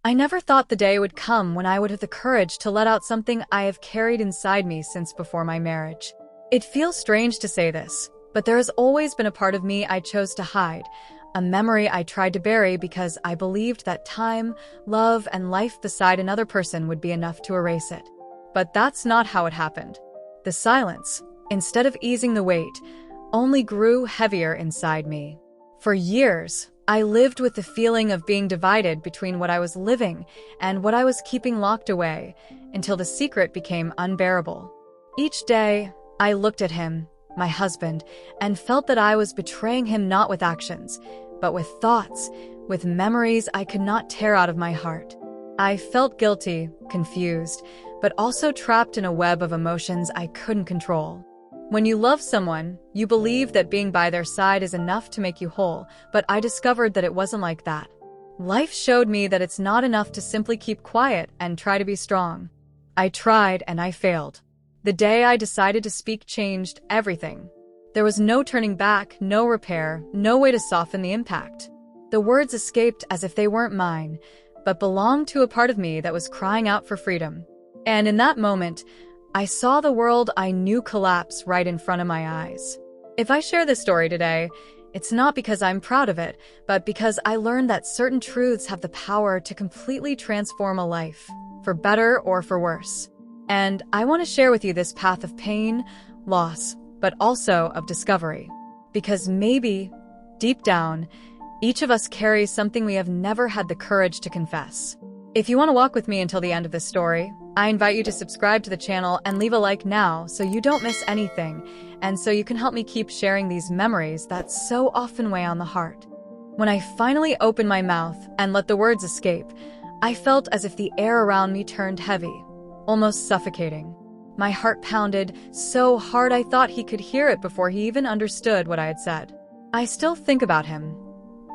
I never thought the day would come when I would have the courage to let out something I have carried inside me since before my marriage. It feels strange to say this, but there has always been a part of me I chose to hide, a memory I tried to bury because I believed that time, love, and life beside another person would be enough to erase it. But that's not how it happened. The silence, instead of easing the weight, only grew heavier inside me. For years, I lived with the feeling of being divided between what I was living and what I was keeping locked away, until the secret became unbearable. Each day, I looked at him, my husband, and felt that I was betraying him not with actions, but with thoughts, with memories I could not tear out of my heart. I felt guilty, confused, but also trapped in a web of emotions I couldn't control. When you love someone, you believe that being by their side is enough to make you whole, but I discovered that it wasn't like that. Life showed me that it's not enough to simply keep quiet and try to be strong. I tried and I failed. The day I decided to speak changed everything. There was no turning back, no repair, no way to soften the impact. The words escaped as if they weren't mine, but belonged to a part of me that was crying out for freedom. And in that moment, I saw the world I knew collapse right in front of my eyes. If I share this story today, it's not because I'm proud of it, but because I learned that certain truths have the power to completely transform a life, for better or for worse. And I want to share with you this path of pain, loss, but also of discovery. Because maybe, deep down, each of us carries something we have never had the courage to confess. If you want to walk with me until the end of this story, I invite you to subscribe to the channel and leave a like now so you don't miss anything, and so you can help me keep sharing these memories that so often weigh on the heart. When I finally opened my mouth and let the words escape, I felt as if the air around me turned heavy, almost suffocating. My heart pounded so hard I thought he could hear it before he even understood what I had said. "I still think about him,"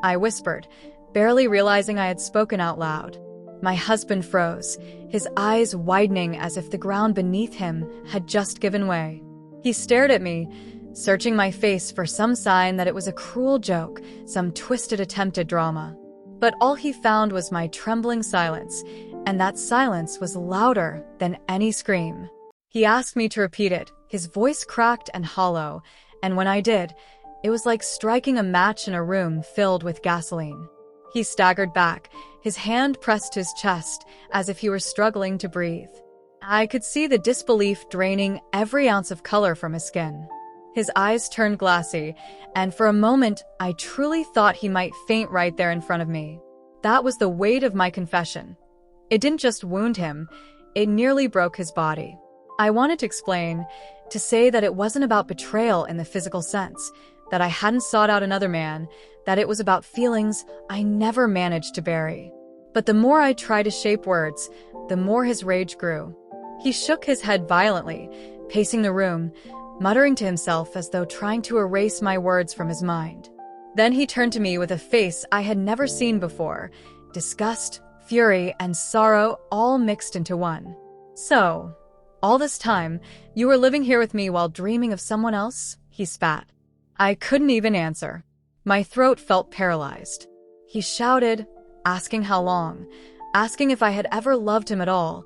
I whispered, barely realizing I had spoken out loud. My husband froze, his eyes widening as if the ground beneath him had just given way. He stared at me, searching my face for some sign that it was a cruel joke, some twisted attempt at drama. But all he found was my trembling silence, and that silence was louder than any scream. He asked me to repeat it, his voice cracked and hollow, and when I did, it was like striking a match in a room filled with gasoline. He staggered back, his hand pressed to his chest, as if he were struggling to breathe. I could see the disbelief draining every ounce of color from his skin. His eyes turned glassy, and for a moment, I truly thought he might faint right there in front of me. That was the weight of my confession. It didn't just wound him, it nearly broke his body. I wanted to explain, to say that it wasn't about betrayal in the physical sense, that I hadn't sought out another man, that it was about feelings I never managed to bury. But the more I tried to shape words, the more his rage grew. He shook his head violently, pacing the room, muttering to himself as though trying to erase my words from his mind. Then he turned to me with a face I had never seen before, disgust, fury, and sorrow all mixed into one. "So, all this time, you were living here with me while dreaming of someone else?" he spat. I couldn't even answer. My throat felt paralyzed. He shouted, asking how long, asking if I had ever loved him at all,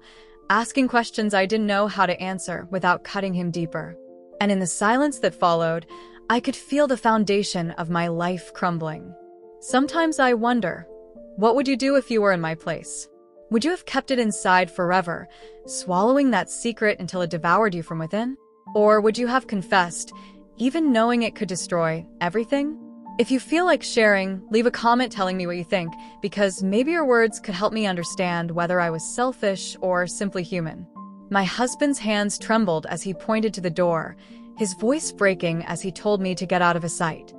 asking questions I didn't know how to answer without cutting him deeper. And in the silence that followed, I could feel the foundation of my life crumbling. Sometimes I wonder, what would you do if you were in my place? Would you have kept it inside forever, swallowing that secret until it devoured you from within? Or would you have confessed, even knowing it could destroy everything? If you feel like sharing, leave a comment telling me what you think, because maybe your words could help me understand whether I was selfish or simply human. My husband's hands trembled as he pointed to the door, his voice breaking as he told me to get out of his sight.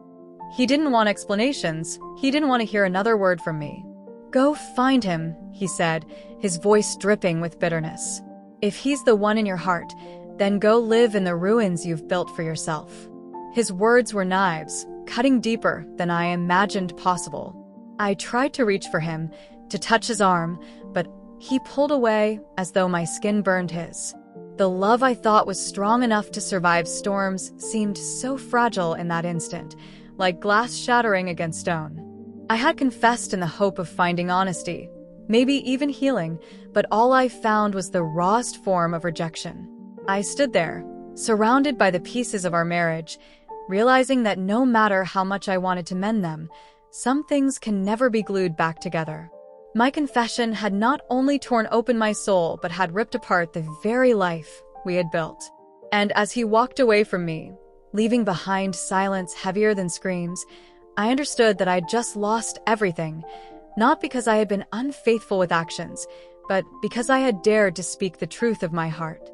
He didn't want explanations. He didn't want to hear another word from me. "Go find him," he said, his voice dripping with bitterness. "If he's the one in your heart, then go live in the ruins you've built for yourself." His words were knives, cutting deeper than I imagined possible. I tried to reach for him, to touch his arm, but he pulled away as though my skin burned his. The love I thought was strong enough to survive storms seemed so fragile in that instant, like glass shattering against stone. I had confessed in the hope of finding honesty, maybe even healing, but all I found was the rawest form of rejection. I stood there, surrounded by the pieces of our marriage, realizing that no matter how much I wanted to mend them, some things can never be glued back together. My confession had not only torn open my soul, but had ripped apart the very life we had built. And as he walked away from me, leaving behind silence heavier than screams, I understood that I'd just lost everything, not because I had been unfaithful with actions, but because I had dared to speak the truth of my heart.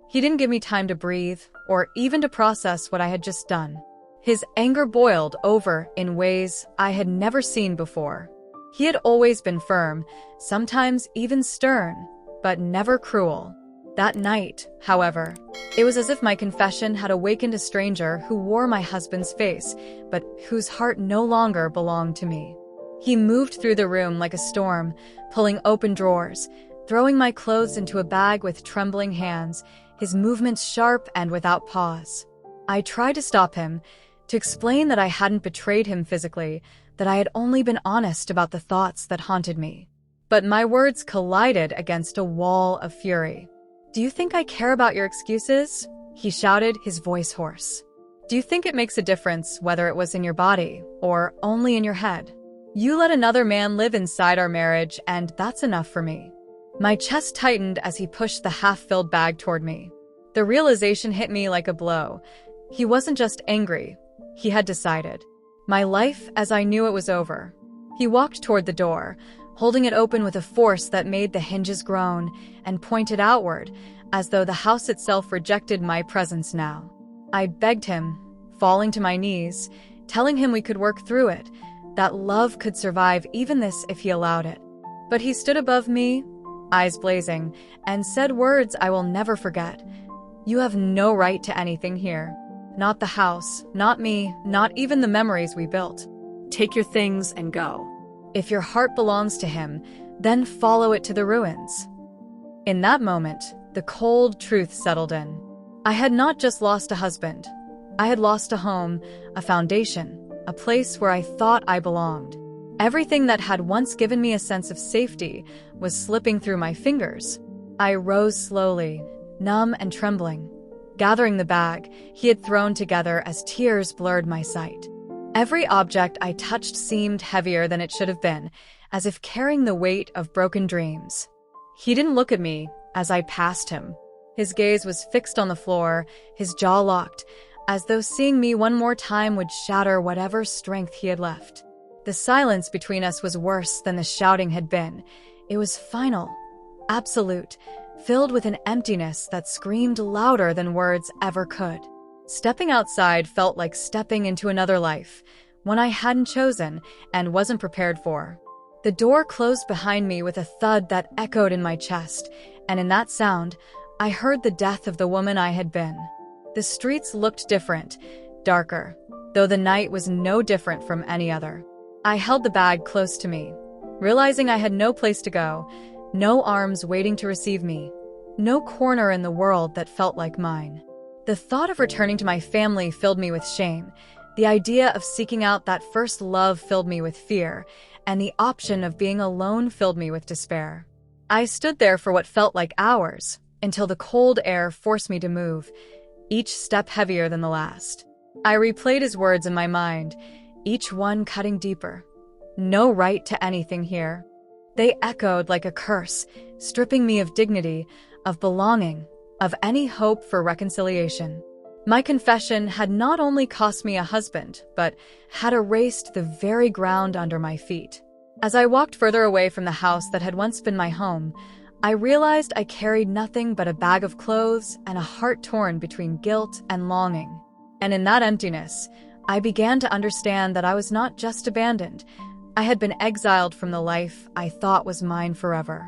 He didn't give me time to breathe, or even to process what I had just done. His anger boiled over in ways I had never seen before. He had always been firm, sometimes even stern, but never cruel. That night, however, it was as if my confession had awakened a stranger who wore my husband's face, but whose heart no longer belonged to me. He moved through the room like a storm, pulling open drawers, throwing my clothes into a bag with trembling hands, his movements sharp and without pause. I tried to stop him, to explain that I hadn't betrayed him physically, that I had only been honest about the thoughts that haunted me. But my words collided against a wall of fury. "Do you think I care about your excuses?" he shouted, his voice hoarse. "Do you think it makes a difference whether it was in your body or only in your head? You let another man live inside our marriage, and that's enough for me." My chest tightened as he pushed the half-filled bag toward me. The realization hit me like a blow. He wasn't just angry. He had decided. My life as I knew it was over. He walked toward the door, holding it open with a force that made the hinges groan, and pointed outward, as though the house itself rejected my presence now. I begged him, falling to my knees, telling him we could work through it, that love could survive even this if he allowed it. But he stood above me, eyes blazing, and said words I will never forget. "You have no right to anything here. Not the house, not me, not even the memories we built. Take your things and go. If your heart belongs to him, then follow it to the ruins." In that moment, the cold truth settled in. I had not just lost a husband. I had lost a home, a foundation, a place where I thought I belonged. Everything that had once given me a sense of safety was slipping through my fingers. I rose slowly, numb and trembling, gathering the bag he had thrown together as tears blurred my sight. Every object I touched seemed heavier than it should have been, as if carrying the weight of broken dreams. He didn't look at me as I passed him. His gaze was fixed on the floor, his jaw locked, as though seeing me one more time would shatter whatever strength he had left. The silence between us was worse than the shouting had been. It was final, absolute, filled with an emptiness that screamed louder than words ever could. Stepping outside felt like stepping into another life, one I hadn't chosen and wasn't prepared for. The door closed behind me with a thud that echoed in my chest, and in that sound, I heard the death of the woman I had been. The streets looked different, darker, though the night was no different from any other. I held the bag close to me, realizing I had no place to go, no arms waiting to receive me, no corner in the world that felt like mine. The thought of returning to my family filled me with shame. The idea of seeking out that first love filled me with fear, and the option of being alone filled me with despair. I stood there for what felt like hours, until the cold air forced me to move, each step heavier than the last. I replayed his words in my mind, each one cutting deeper. No right to anything here. They echoed like a curse, stripping me of dignity, of belonging, of any hope for reconciliation. My confession had not only cost me a husband, but had erased the very ground under my feet. As I walked further away from the house that had once been my home, I realized I carried nothing but a bag of clothes and a heart torn between guilt and longing. And in that emptiness, I began to understand that I was not just abandoned. I had been exiled from the life I thought was mine forever.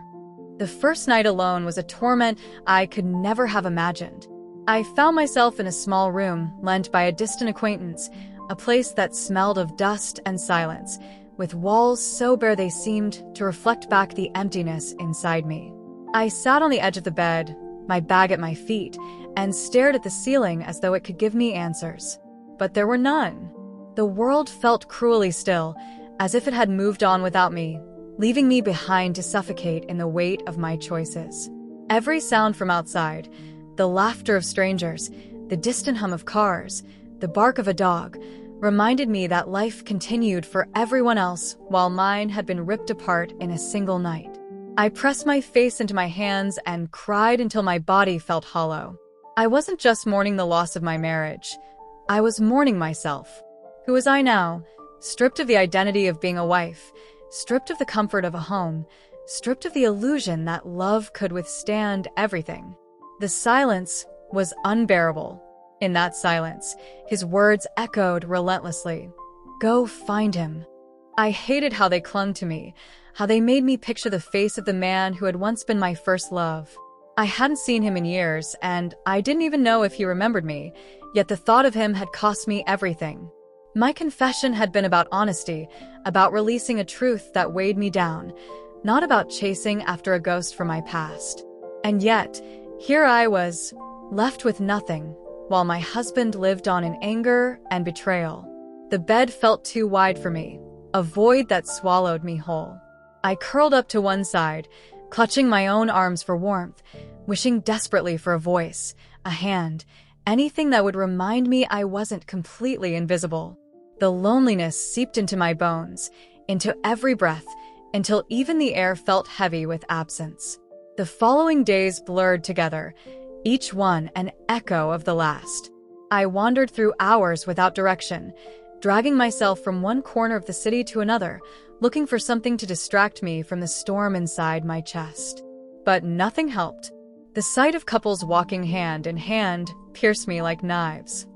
The first night alone was a torment I could never have imagined. I found myself in a small room lent by a distant acquaintance, a place that smelled of dust and silence, with walls so bare they seemed to reflect back the emptiness inside me. I sat on the edge of the bed, my bag at my feet, and stared at the ceiling as though it could give me answers. But there were none. The world felt cruelly still, as if it had moved on without me, leaving me behind to suffocate in the weight of my choices. Every sound from outside, the laughter of strangers, the distant hum of cars, the bark of a dog, reminded me that life continued for everyone else while mine had been ripped apart in a single night. I pressed my face into my hands and cried until my body felt hollow. I wasn't just mourning the loss of my marriage. I was mourning myself. Who was I now? Stripped of the identity of being a wife, stripped of the comfort of a home, stripped of the illusion that love could withstand everything. The silence was unbearable. In that silence, his words echoed relentlessly. Go find him. I hated how they clung to me, how they made me picture the face of the man who had once been my first love. I hadn't seen him in years, and I didn't even know if he remembered me, yet the thought of him had cost me everything. My confession had been about honesty, about releasing a truth that weighed me down, not about chasing after a ghost from my past. And yet, here I was, left with nothing, while my husband lived on in anger and betrayal. The bed felt too wide for me, a void that swallowed me whole. I curled up to one side, clutching my own arms for warmth, wishing desperately for a voice, a hand, anything that would remind me I wasn't completely invisible. The loneliness seeped into my bones, into every breath, until even the air felt heavy with absence. The following days blurred together, each one an echo of the last. I wandered through hours without direction, dragging myself from one corner of the city to another, looking for something to distract me from the storm inside my chest. But nothing helped. The sight of couples walking hand in hand pierced me like knives.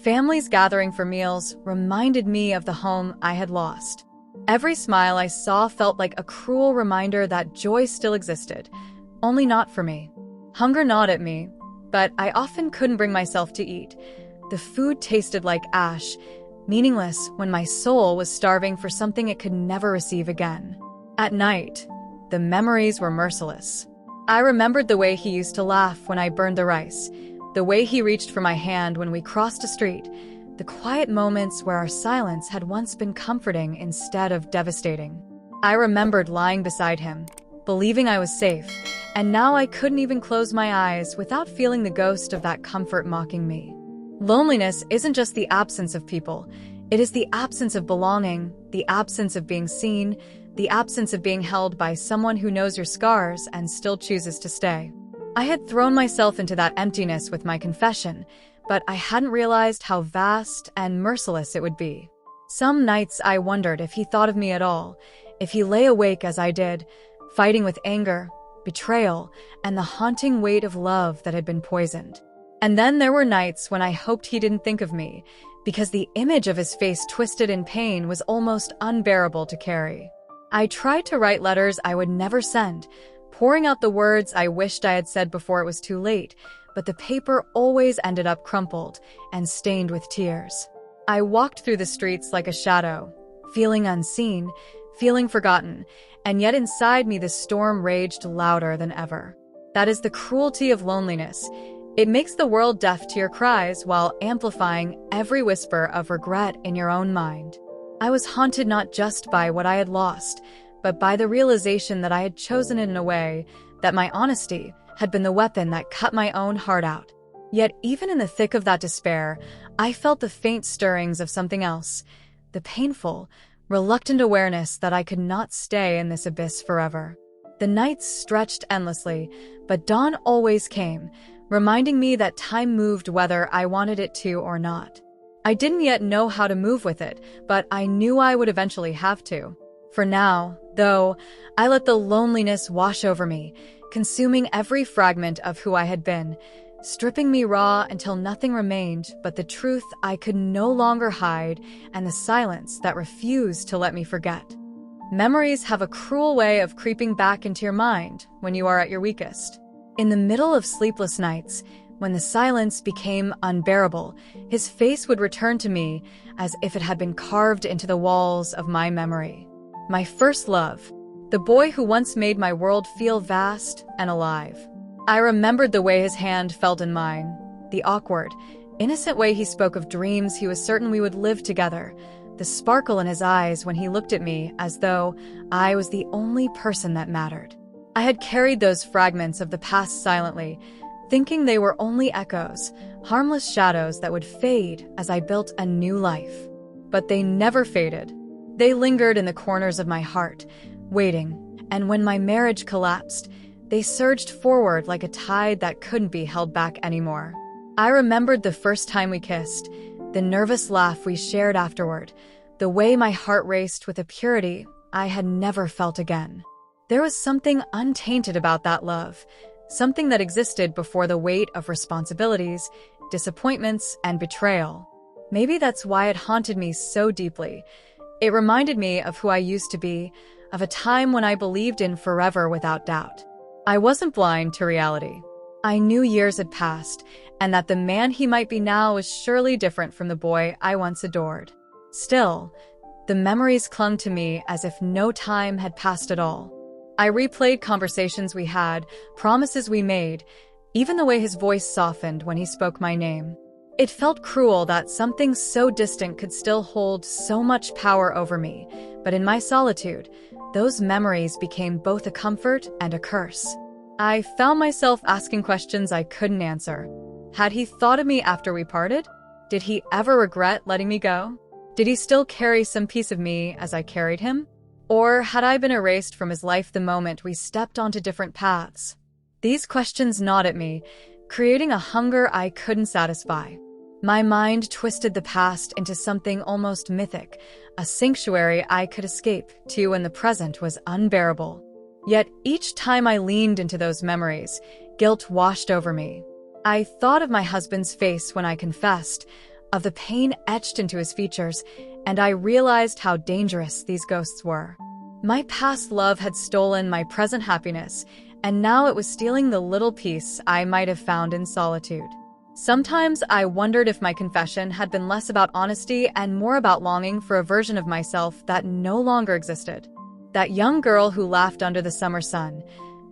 Families gathering for meals reminded me of the home I had lost. Every smile I saw felt like a cruel reminder that joy still existed, only not for me. Hunger gnawed at me, but I often couldn't bring myself to eat. The food tasted like ash, meaningless when my soul was starving for something it could never receive again. At night, the memories were merciless. I remembered the way he used to laugh when I burned the rice, the way he reached for my hand when we crossed a street, the quiet moments where our silence had once been comforting instead of devastating. I remembered lying beside him, believing I was safe, and now I couldn't even close my eyes without feeling the ghost of that comfort mocking me. Loneliness isn't just the absence of people. It is the absence of belonging, the absence of being seen, the absence of being held by someone who knows your scars and still chooses to stay. I had thrown myself into that emptiness with my confession, but I hadn't realized how vast and merciless it would be. Some nights I wondered if he thought of me at all, if he lay awake as I did, fighting with anger, betrayal, and the haunting weight of love that had been poisoned. And then there were nights when I hoped he didn't think of me, because the image of his face twisted in pain was almost unbearable to carry. I tried to write letters I would never send, pouring out the words I wished I had said before it was too late, but the paper always ended up crumpled and stained with tears. I walked through the streets like a shadow, feeling unseen, feeling forgotten, and yet inside me the storm raged louder than ever. That is the cruelty of loneliness. It makes the world deaf to your cries while amplifying every whisper of regret in your own mind. I was haunted not just by what I had lost, but by the realization that I had chosen it in a way, that my honesty had been the weapon that cut my own heart out. Yet even in the thick of that despair, I felt the faint stirrings of something else, the painful, reluctant awareness that I could not stay in this abyss forever. The nights stretched endlessly, but dawn always came, reminding me that time moved whether I wanted it to or not. I didn't yet know how to move with it, but I knew I would eventually have to. For now, though, I let the loneliness wash over me, consuming every fragment of who I had been, stripping me raw until nothing remained but the truth I could no longer hide and the silence that refused to let me forget. Memories have a cruel way of creeping back into your mind when you are at your weakest. In the middle of sleepless nights, when the silence became unbearable, his face would return to me as if it had been carved into the walls of my memory. My first love, the boy who once made my world feel vast and alive. I remembered the way his hand felt in mine, the awkward, innocent way he spoke of dreams he was certain we would live together, the sparkle in his eyes when he looked at me as though I was the only person that mattered. I had carried those fragments of the past silently, thinking they were only echoes, harmless shadows that would fade as I built a new life. But they never faded. They lingered in the corners of my heart, waiting, and when my marriage collapsed, they surged forward like a tide that couldn't be held back anymore. I remembered the first time we kissed, the nervous laugh we shared afterward, the way my heart raced with a purity I had never felt again. There was something untainted about that love, something that existed before the weight of responsibilities, disappointments, and betrayal. Maybe that's why it haunted me so deeply. It reminded me of who I used to be, of a time when I believed in forever without doubt. I wasn't blind to reality. I knew years had passed, and that the man he might be now was surely different from the boy I once adored. Still, the memories clung to me as if no time had passed at all. I replayed conversations we had, promises we made, even the way his voice softened when he spoke my name. It felt cruel that something so distant could still hold so much power over me, but in my solitude, those memories became both a comfort and a curse. I found myself asking questions I couldn't answer. Had he thought of me after we parted? Did he ever regret letting me go? Did he still carry some piece of me as I carried him? Or had I been erased from his life the moment we stepped onto different paths? These questions gnawed at me, creating a hunger I couldn't satisfy. My mind twisted the past into something almost mythic, a sanctuary I could escape to when the present was unbearable. Yet each time I leaned into those memories, guilt washed over me. I thought of my husband's face when I confessed, of the pain etched into his features, and I realized how dangerous these ghosts were. My past love had stolen my present happiness, and now it was stealing the little peace I might have found in solitude. Sometimes I wondered if my confession had been less about honesty and more about longing for a version of myself that no longer existed. That young girl who laughed under the summer sun,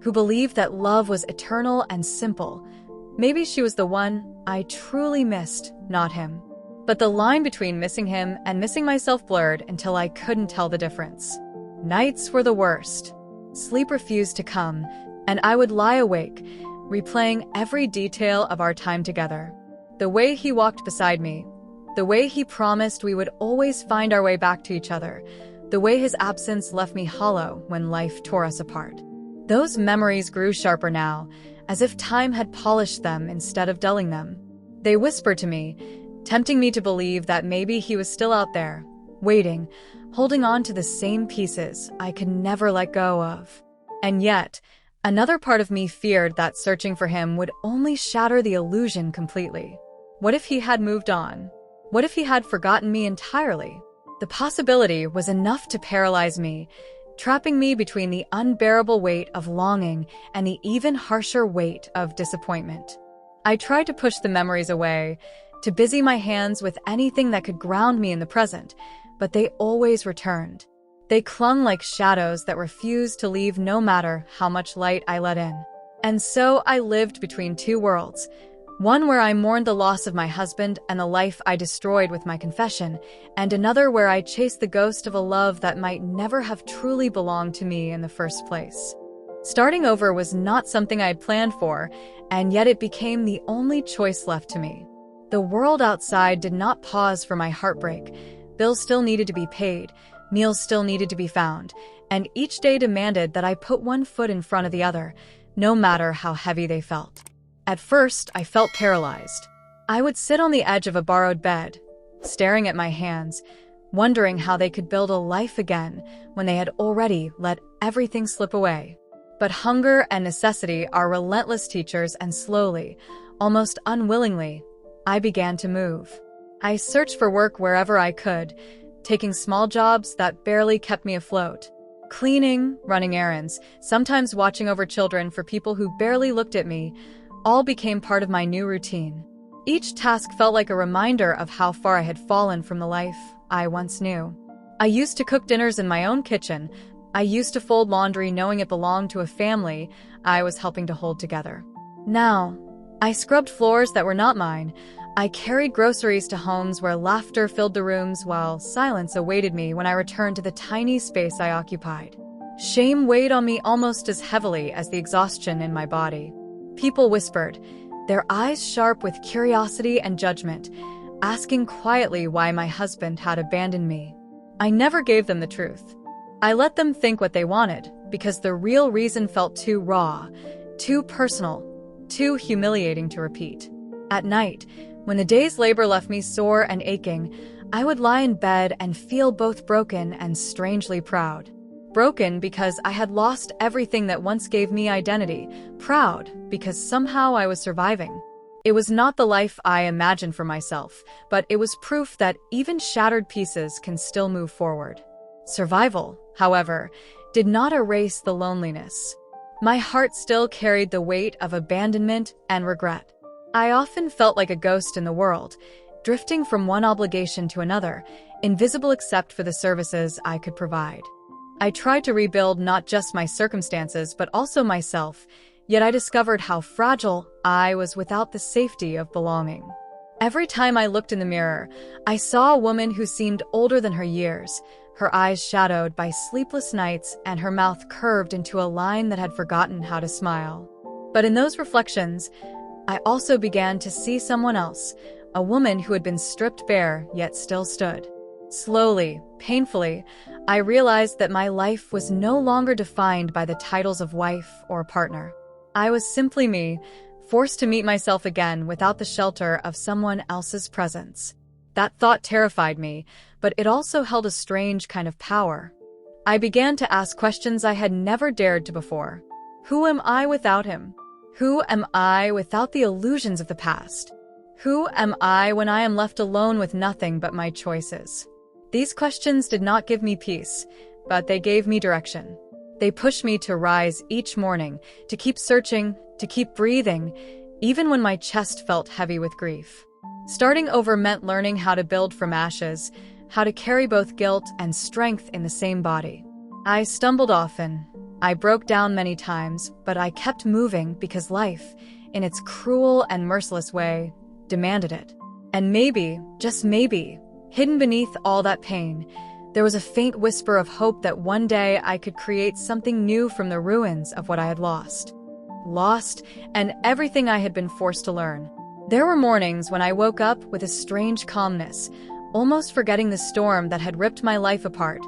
who believed that love was eternal and simple. Maybe she was the one I truly missed, not him. But the line between missing him and missing myself blurred until I couldn't tell the difference. Nights were the worst. Sleep refused to come, and I would lie awake, replaying every detail of our time together. The way he walked beside me, the way he promised we would always find our way back to each other, the way his absence left me hollow when life tore us apart. Those memories grew sharper now, as if time had polished them instead of dulling them. They whispered to me, tempting me to believe that maybe he was still out there, waiting, holding on to the same pieces I could never let go of. And yet, another part of me feared that searching for him would only shatter the illusion completely. What if he had moved on? What if he had forgotten me entirely? The possibility was enough to paralyze me, trapping me between the unbearable weight of longing and the even harsher weight of disappointment. I tried to push the memories away, to busy my hands with anything that could ground me in the present, but they always returned. They clung like shadows that refused to leave no matter how much light I let in. And so I lived between two worlds, one where I mourned the loss of my husband and the life I destroyed with my confession, and another where I chased the ghost of a love that might never have truly belonged to me in the first place. Starting over was not something I had planned for, and yet it became the only choice left to me. The world outside did not pause for my heartbreak. Bills still needed to be paid, meals still needed to be found, and each day demanded that I put one foot in front of the other, no matter how heavy they felt. At first, I felt paralyzed. I would sit on the edge of a borrowed bed, staring at my hands, wondering how they could build a life again when they had already let everything slip away. But hunger and necessity are relentless teachers, and slowly, almost unwillingly, I began to move. I searched for work wherever I could, taking small jobs that barely kept me afloat. Cleaning, running errands, sometimes watching over children for people who barely looked at me, all became part of my new routine. Each task felt like a reminder of how far I had fallen from the life I once knew. I used to cook dinners in my own kitchen. I used to fold laundry knowing it belonged to a family I was helping to hold together. Now, I scrubbed floors that were not mine. I carried groceries to homes where laughter filled the rooms while silence awaited me when I returned to the tiny space I occupied. Shame weighed on me almost as heavily as the exhaustion in my body. People whispered, their eyes sharp with curiosity and judgment, asking quietly why my husband had abandoned me. I never gave them the truth. I let them think what they wanted, because the real reason felt too raw, too personal, too humiliating to repeat. At night, when the day's labor left me sore and aching, I would lie in bed and feel both broken and strangely proud. Broken because I had lost everything that once gave me identity, proud because somehow I was surviving. It was not the life I imagined for myself, but it was proof that even shattered pieces can still move forward. Survival, however, did not erase the loneliness. My heart still carried the weight of abandonment and regret. I often felt like a ghost in the world, drifting from one obligation to another, invisible except for the services I could provide. I tried to rebuild not just my circumstances, but also myself, yet I discovered how fragile I was without the safety of belonging. Every time I looked in the mirror, I saw a woman who seemed older than her years, her eyes shadowed by sleepless nights and her mouth curved into a line that had forgotten how to smile. But in those reflections, I also began to see someone else, a woman who had been stripped bare yet still stood. Slowly, painfully, I realized that my life was no longer defined by the titles of wife or partner. I was simply me, forced to meet myself again without the shelter of someone else's presence. That thought terrified me, but it also held a strange kind of power. I began to ask questions I had never dared to before. Who am I without him? Who am I without the illusions of the past? Who am I when I am left alone with nothing but my choices? These questions did not give me peace, but they gave me direction. They pushed me to rise each morning, to keep searching, to keep breathing, even when my chest felt heavy with grief. Starting over meant learning how to build from ashes, how to carry both guilt and strength in the same body. I stumbled often. I broke down many times, but I kept moving because life, in its cruel and merciless way, demanded it. And maybe, just maybe, hidden beneath all that pain, there was a faint whisper of hope that one day I could create something new from the ruins of what I had lost. Lost, and everything I had been forced to learn. There were mornings when I woke up with a strange calmness, almost forgetting the storm that had ripped my life apart,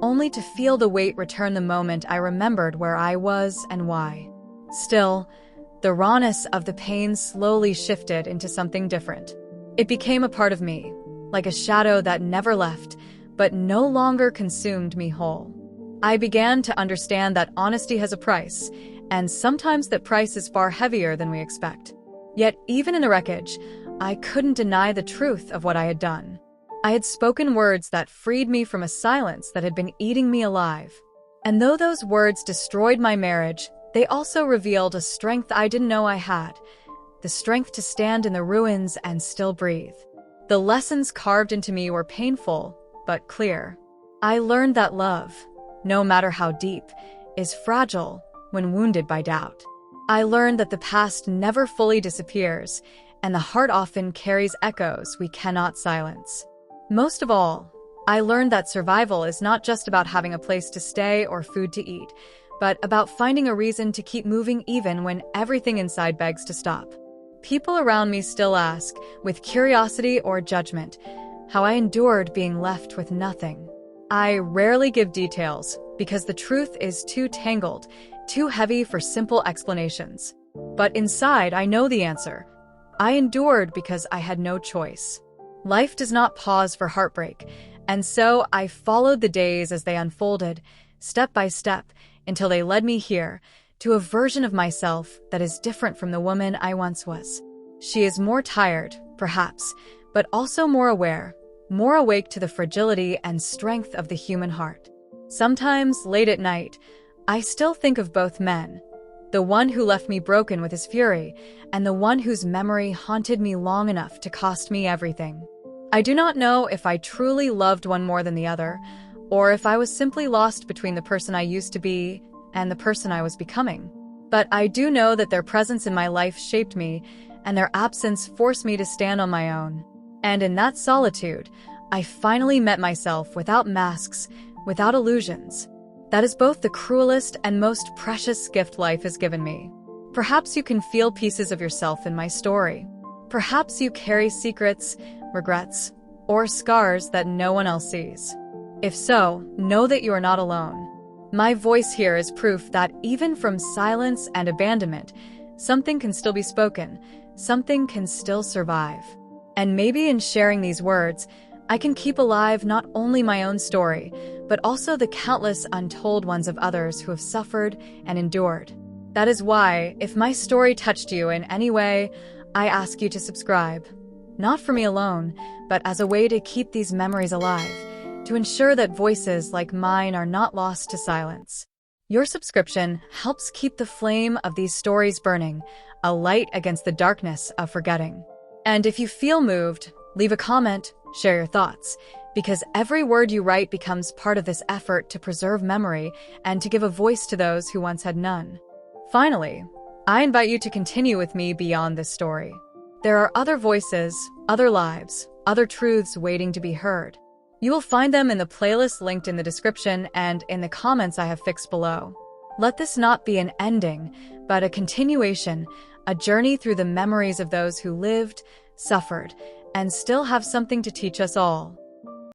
only to feel the weight return the moment I remembered where I was and why. Still, the rawness of the pain slowly shifted into something different. It became a part of me, like a shadow that never left, but no longer consumed me whole. I began to understand that honesty has a price, and sometimes that price is far heavier than we expect. Yet, even in the wreckage, I couldn't deny the truth of what I had done. I had spoken words that freed me from a silence that had been eating me alive. And though those words destroyed my marriage, they also revealed a strength I didn't know I had, the strength to stand in the ruins and still breathe. The lessons carved into me were painful, but clear. I learned that love, no matter how deep, is fragile when wounded by doubt. I learned that the past never fully disappears, and the heart often carries echoes we cannot silence. Most of all, I learned that survival is not just about having a place to stay or food to eat, but about finding a reason to keep moving even when everything inside begs to stop. People around me still ask, with curiosity or judgment, how I endured being left with nothing. I rarely give details because the truth is too tangled, too heavy for simple explanations. But inside, I know the answer. I endured because I had no choice. Life does not pause for heartbreak, and so I followed the days as they unfolded, step by step, until they led me here, to a version of myself that is different from the woman I once was. She is more tired, perhaps, but also more aware, more awake to the fragility and strength of the human heart. Sometimes, late at night, I still think of both men, the one who left me broken with his fury, and the one whose memory haunted me long enough to cost me everything. I do not know if I truly loved one more than the other, or if I was simply lost between the person I used to be and the person I was becoming. But I do know that their presence in my life shaped me, and their absence forced me to stand on my own. And in that solitude, I finally met myself without masks, without illusions. That is both the cruelest and most precious gift life has given me. Perhaps you can feel pieces of yourself in my story. Perhaps you carry secrets, regrets, or scars that no one else sees. If so, know that you are not alone. My voice here is proof that even from silence and abandonment, something can still be spoken, something can still survive. And maybe in sharing these words, I can keep alive not only my own story, but also the countless untold ones of others who have suffered and endured. That is why, if my story touched you in any way, I ask you to subscribe. Not for me alone, but as a way to keep these memories alive, to ensure that voices like mine are not lost to silence. Your subscription helps keep the flame of these stories burning, a light against the darkness of forgetting. And if you feel moved, leave a comment, share your thoughts, because every word you write becomes part of this effort to preserve memory and to give a voice to those who once had none. Finally, I invite you to continue with me beyond this story. There are other voices, other lives, other truths waiting to be heard. You will find them in the playlist linked in the description and in the comments I have fixed below. Let this not be an ending, but a continuation, a journey through the memories of those who lived, suffered, and still have something to teach us all.